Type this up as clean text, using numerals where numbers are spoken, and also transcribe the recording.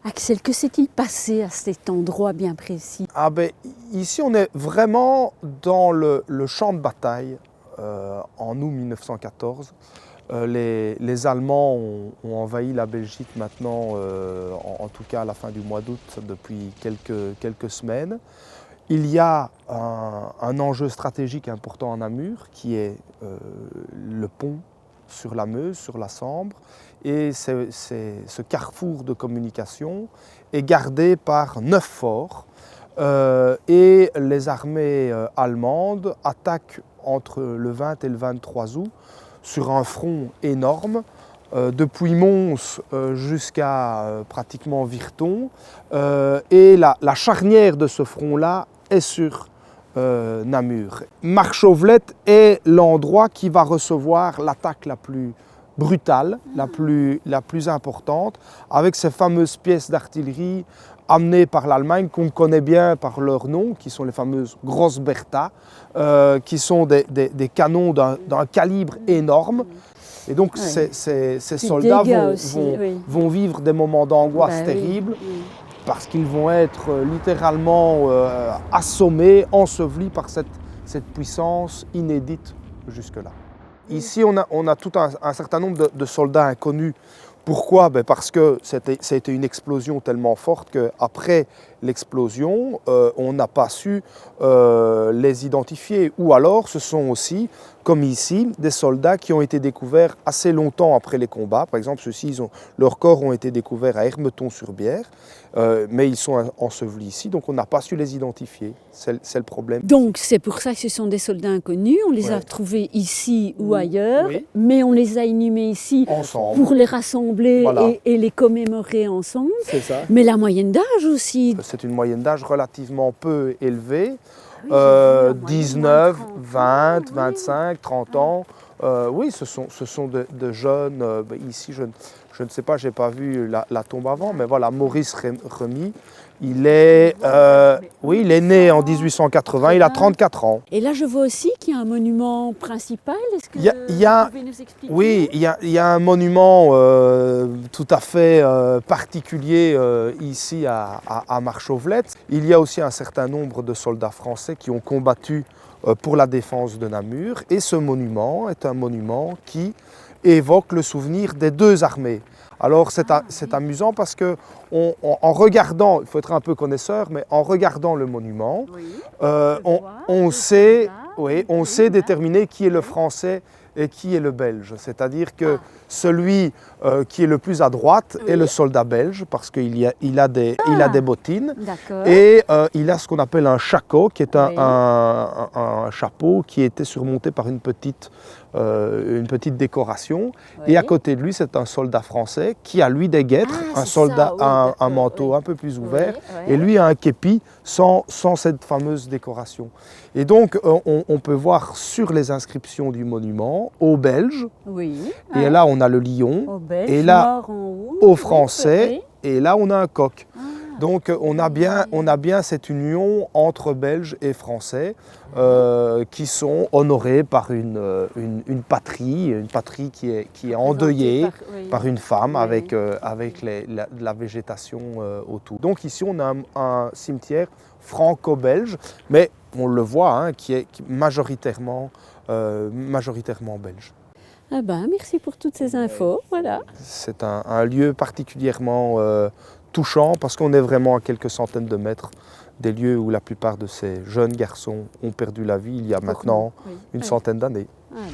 Axel, que s'est-il passé à cet endroit bien précis? Ah ben, ici, on est vraiment dans le champ de bataille en août 1914. Les Allemands ont envahi la Belgique maintenant, en tout cas à la fin du mois d'août, depuis quelques semaines. Il y a un enjeu stratégique important à Namur qui est le pont sur la Meuse, sur la Sambre. Et ce carrefour de communication est gardé par 9 forts. Et les armées allemandes attaquent entre le 20 et le 23 août sur un front énorme, depuis Mons jusqu'à pratiquement Virton. Et la charnière de ce front-là est sur Namur. Marchauvelette est l'endroit qui va recevoir l'attaque la plus brutale, la plus importante, avec ces fameuses pièces d'artillerie amenées par l'Allemagne qu'on connaît bien par leur nom, qui sont les fameuses Grossbertha, qui sont des canons d'un calibre énorme. Et donc ces soldats vont vivre des moments d'angoisse terribles, parce qu'ils vont être littéralement assommés, ensevelis par cette puissance inédite jusque-là. Ici, on a tout un certain nombre de soldats inconnus. Pourquoi? Parce que ça a été une explosion tellement forte qu'après l'explosion, on n'a pas su les identifier. Ou alors, ce sont aussi, comme ici, des soldats qui ont été découverts assez longtemps après les combats. Par exemple, ceux-ci, leurs corps ont été découverts à Hermeton-sur-Bière, mais ils sont ensevelis ici, donc on n'a pas su les identifier. C'est le problème. Donc c'est pour ça que ce sont des soldats inconnus, on les a trouvés ici ou ailleurs, mais on les a inhumés ici ensemble, pour les rassembler et les commémorer ensemble. C'est ça. Mais la moyenne d'âge aussi. C'est une moyenne d'âge relativement peu élevée, 19, 20, 25, 30 ans. Oui, ce sont de jeunes. Ici, je ne sais pas, je n'ai pas vu la tombe avant, mais voilà, Maurice Remy, il est né en 1880, il a 34 ans. Et là, je vois aussi qu'il y a un monument principal. Est-ce que vous pouvez nous expliquer? Oui, il y a un monument tout à fait particulier ici à Marchauvelette. Il y a aussi un certain nombre de soldats français qui ont combattu pour la défense de Namur. Et ce monument est un monument qui évoque le souvenir des deux armées. Alors c'est amusant parce que en regardant, il faut être un peu connaisseur, mais en regardant le monument, on sait déterminer qui est le français et qui est le belge. C'est-à-dire que celui qui est le plus à droite est le soldat belge, parce qu'il a des bottines, et il a ce qu'on appelle un shako, qui est un chapeau qui était surmonté par une petite décoration. Et à côté de lui, c'est un soldat français qui a lui des guêtres, un manteau un peu plus ouvert, et lui a un képi sans cette fameuse décoration. Et donc, on peut voir sur les inscriptions du monument, aux Belges, et là on a le lion, et là aux Français, et là on a un coq. Donc on a bien cette union entre Belges et Français qui sont honorés par une patrie qui est endeuillée par une femme avec la végétation autour. Donc ici on a un cimetière franco-belge, mais on le voit, qui est majoritairement belge. Ah ben, merci pour toutes ces infos. Voilà. C'est un lieu particulièrement touchant parce qu'on est vraiment à quelques centaines de mètres des lieux où la plupart de ces jeunes garçons ont perdu la vie il y a maintenant une centaine d'années. Voilà.